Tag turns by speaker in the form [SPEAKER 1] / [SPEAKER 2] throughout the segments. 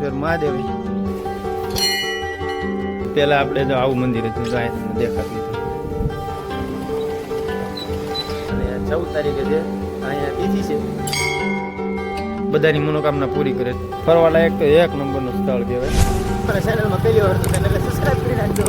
[SPEAKER 1] જાંજેશ્વર મહાદેવ. પેલા આપણે તો આવું મંદિર હતું, તો અહીંયા તમને દેખાતું હતું. અને 14 તારીખે છે અહીંયા તિથિ છે. બધાની મનોકામના પૂરી કરે. ફરવા લાયક તો એક નંબરનું સ્થળ કહેવાય. અને ચેનલમાં પહેલી વાર તો ચેનલને સબસ્ક્રાઇબ કરી નાખજો.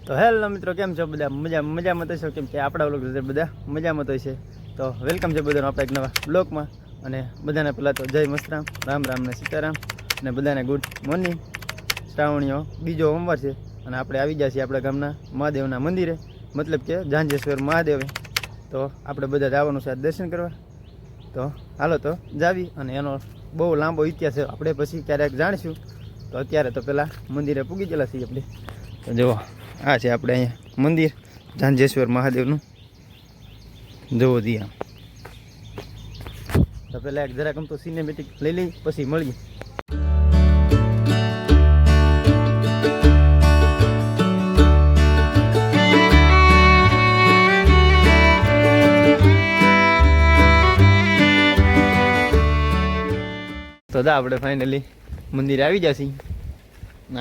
[SPEAKER 1] તો હેલો મિત્રો, કેમ છો બધા? મજામાં તો છો? કેમ કે આપણા વ્લોગ બધા મજામાં તો છે. તો વેલકમ છે બધાનો આપણા એક નવા બ્લોગમાં. અને બધાને પહેલાં તો જય મસ્તરામ, રામ રામ ને સીતારામ. અને બધાને ગુડ મોર્નિંગ. શ્રાવણીઓ બીજો સોમવાર છે અને આપણે આવી ગયા છીએ આપણા ગામના મહાદેવના મંદિરે, મતલબ કે જાંજેશ્વર મહાદેવે. તો આપણે બધા જવાનું છે દર્શન કરવા. તો હાલો તો જાવી. અને એનો બહુ લાંબો ઇતિહાસ છે, આપણે પછી ક્યારેક જાણીશું. તો અત્યારે તો પહેલાં મંદિરે પૂગી ગયેલા છીએ આપણે. તો જુઓ, આ છે આપણે અહીંયા મંદિર જાંજેશ્વર મહાદેવનું. જોવો દી આમ. તો પહેલાં એક જરાક આમ તો સિનેમેટિક લઈ લઈ, પછી મળીએ. તો દા આપણે ફાઇનલી મંદિરે આવી જશે.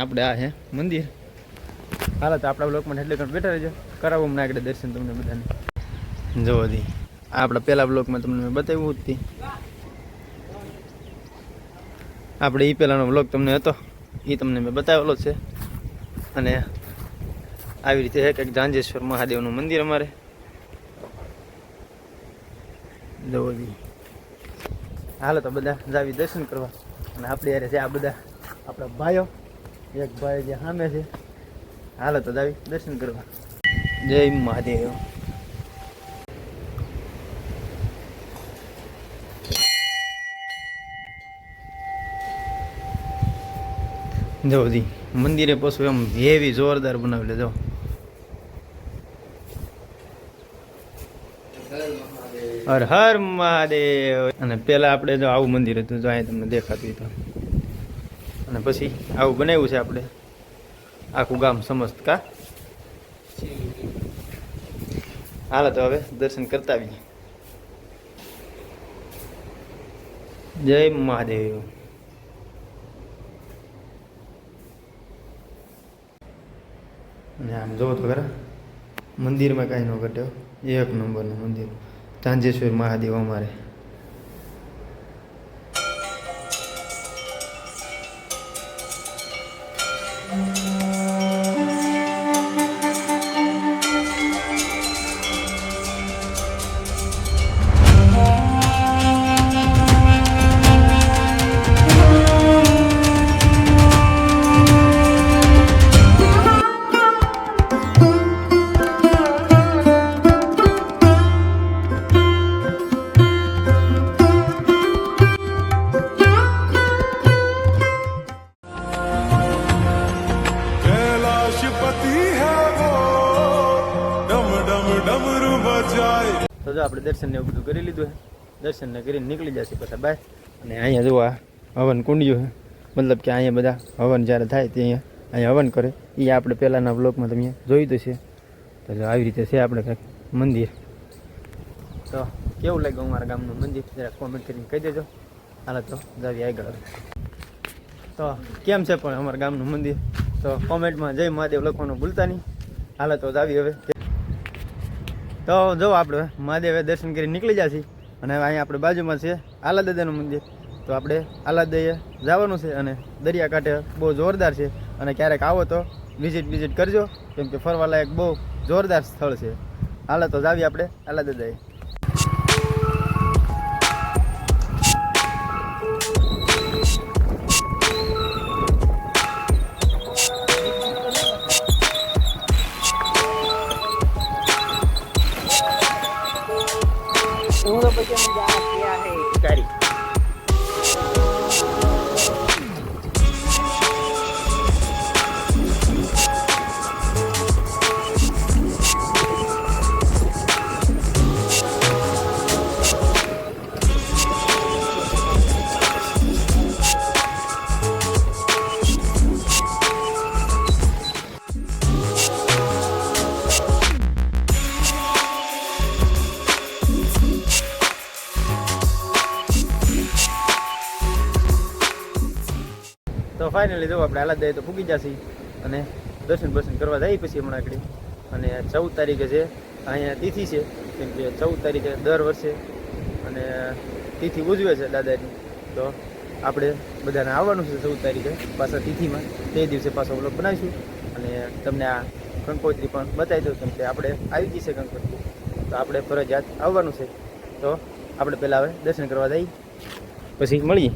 [SPEAKER 1] આપણે આ છે મંદિર. હાલો તો આપણા બ્લોકમાં એટલે કંઈ બેઠા રહેજો, કરાવું હમણાં આગળ દર્શન તમને બધાને. જોવો દી આપણા પહેલા બ્લોકમાં તમને મેં બતાવ્યું હતી. આપણે એ પહેલાંનો બ્લોગ તમને હતો એ તમને મેં બતાવેલો છે. અને આવી રીતે એક જાંજેશ્વર મહાદેવનું મંદિર અમારે. જોવો દી હાલો તો બધા જાવી દર્શન કરવા. અને આપણે યારે છે આ બધા આપણા ભાઈઓ. એક ભાઈ જે સામે છે. હાલો તો જાવી દર્શન કરવા. જય મહાદેવ. જો દી મંદિરે પશુ એમ હેવી જોરદાર બનાવેલું. જો હર હર મહાદેવ. અને પેલા આપણે જો આવું મંદિર હતું, જો અહીંયા તમને દેખાતું હતું. અને પછી આવું બનાવ્યું છે આપણે આખું ગામ સમસ્ત કા. હાલો તો હવે દર્શન કરતા આવીએ. જય મહાદેવ. અને આમ જોવો તો ખરા, મંદિરમાં કાંઈ ન ઘટ્યો. એક નંબરનું મંદિર જાંજેશ્વર મહાદેવ અમારે. તો જો આપણે દર્શનને એવું બધું કરી લીધું છે. દર્શનને કરીને નીકળી જશે પછી બાય. અને અહીંયા જો આ હવન કુંડિયું છે, મતલબ કે અહીંયા બધા હવન જ્યારે થાય તે અહીંયા હવન કરે. એ આપણે પહેલાંના બ્લોકમાં તમે જોયું તો છે. તો જો આવી રીતે છે આપણે કંઈક મંદિર. તો કેવું લાગ્યું અમારા ગામનું મંદિર જરા કોમેન્ટ કરીને કહી દેજો. હાલ તો જાવી આગળ. તો કેમ છે પણ અમારા ગામનું મંદિર? તો કોમેન્ટમાં જય મહાદેવ લખવાનું ભૂલતા નહીં. હાલ તો જાવી હવે. તો જો આપણે મહાદેવે દર્શન કરી નીકળી જશે. અને હવે અહીંયા આપણે બાજુમાં છે આલા દાદાનું મંદિર. તો આપણે આલા દાદાએ જવાનું છે. અને દરિયાકાંઠે બહુ જોરદાર છે. અને ક્યારેક આવો તો વિઝિટ કરજો, કેમ કે ફરવા લાયક બહુ જોરદાર સ્થળ છે. હાલો તો જાવી આપણે આલા દાદાએ. ફાઇનલી જો આપણે હાલત દઈએ તો ફૂગી જશે અને દર્શન બર્શન કરવા જઈએ પછી હમણાં આગળ. અને 14 તારીખે છે અહીંયા તિથિ છે, કેમ કે 14 તારીખે દર વર્ષે અને તિથિ ઉજવે છે દાદાની. તો આપણે બધાને આવવાનું છે 14 તારીખે પાછા તિથિમાં. તે દિવસે પાછો વ્લોગ બનાવીશું અને તમને આ કંકોત્રી પણ બતાવી દઉં, કેમ કે આપણે આવી ગઈ છે કંકોત્રી, તો આપણે ફરજિયાત આવવાનું છે. તો આપણે પહેલાં હવે દર્શન કરવા જઈએ પછી મળીએ.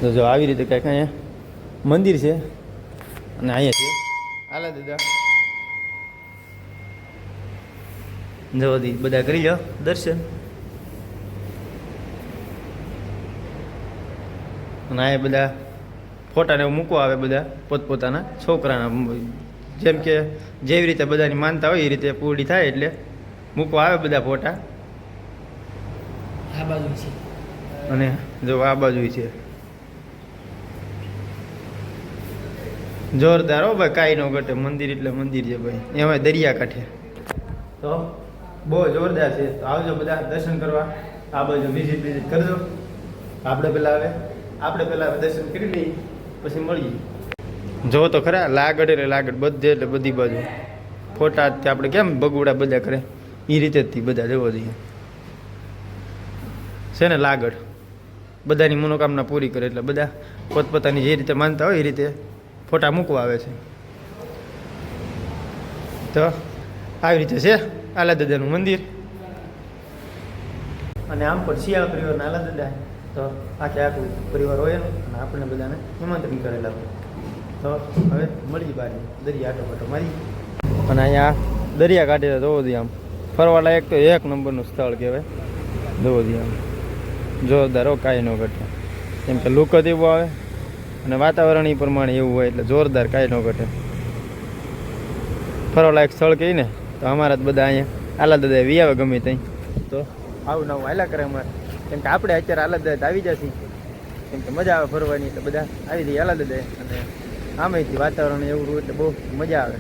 [SPEAKER 1] તો જો આવી રીતે કંઈક અહીંયા મંદિર છે અને અહીંયા છે હાલા દાદા જવાથી બધા કરી લો દર્શન. અને અહીંયા બધા ફોટાને એવું મૂકવા આવે બધા પોતપોતાના છોકરાના, જેમ કે જેવી રીતે બધાની માનતા હોય એ રીતે પૂરી થાય એટલે મૂકવા આવે બધા ફોટા.
[SPEAKER 2] આ બાજુ છે
[SPEAKER 1] અને જો આ બાજુ છે જોરદાર. હો ભાઈ કાંઈ ન ઘટે, મંદિર એટલે મંદિર છે ભાઈ, એમાં દરિયા કાંઠે. તો બહુ જોરદાર છે. તો આવજો બધા દર્શન કરવા, આ બાજુ વિઝિટ કરજો. આપણે પહેલાં દર્શન કરી લઈએ પછી મળીએ. જો તો ખરા લાગડ એટલે લાગડ, બધે એટલે બધી બાજુ ફોટા જ આપણે કેમ બગુડા બધા કરે એ રીતે જ બધા જવો જોઈએ છે ને. લાગડ બધાની મનોકામના પૂરી કરે એટલે બધા પોતપોતાની જે રીતે માનતા હોય એ રીતે ફોટા મૂકવા આવે છે. તો આવી રીતે છે આલા દાદાનું મંદિર. અને આમ પણ શિયાળ પરિવારના આલા દાદા, તો આખું પરિવાર હોય એનું અને આપણને બધાને નિમંત્રણ કરેલા હોય. તો હવે મળી બહાર દરિયા આટો મારી. અને અહીંયા દરિયા કાંઠે જોવો જોઈએ, આમ ફરવાલાયક તો એક નંબરનું સ્થળ કહેવાય. જોવો જોઈએ આમ જોરદાર. હો કાંઈ ન ઘટે, કેમ કે લુક જ એવું આવે અને વાતાવરણ એ પ્રમાણે એવું હોય એટલે જોરદાર, કાંઈ ન ઘટે. ફરવાલાયક સ્થળ કહીએ ને તો અમારા જ બધા અહીંયા આલા દાદા વી આવે ગમે ત્યાં. તો આવું નવું હાલા કરે અમારે, કેમ કે આપણે અત્યારે આલા દાદા આવી જશે, કેમ કે મજા આવે ફરવાની એટલે બધા આવી જઈએ આલા દાદા. અને આમેથી વાતાવરણ એવું રહ્યું એટલે બહુ મજા આવે.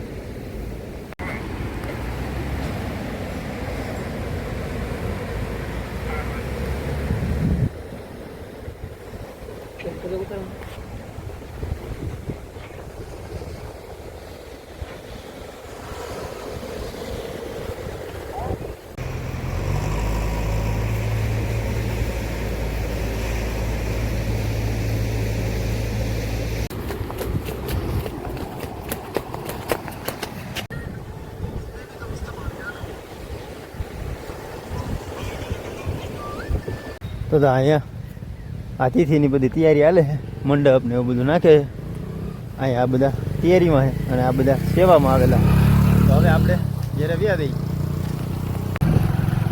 [SPEAKER 1] તો અહીંયા આ તિથિની બધી તૈયારી હાલે છે, મંડપ ને એવું બધું નાખે. અહીંયા આ બધા તૈયારીમાં છે અને આ બધા સેવામાં આવેલા. તો હવે આપણે જ્યારે વ્યા દઈએ.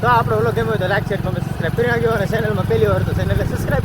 [SPEAKER 1] તો આપણો ઓલો ગમ્યો તો લાઈક શેર કમેન્ટ સબસ્ક્રાઈબ કરી નાખ્યો અને ચેનલમાં પહેલી વાર તો ચેનલને સબસ્ક્રાઈબ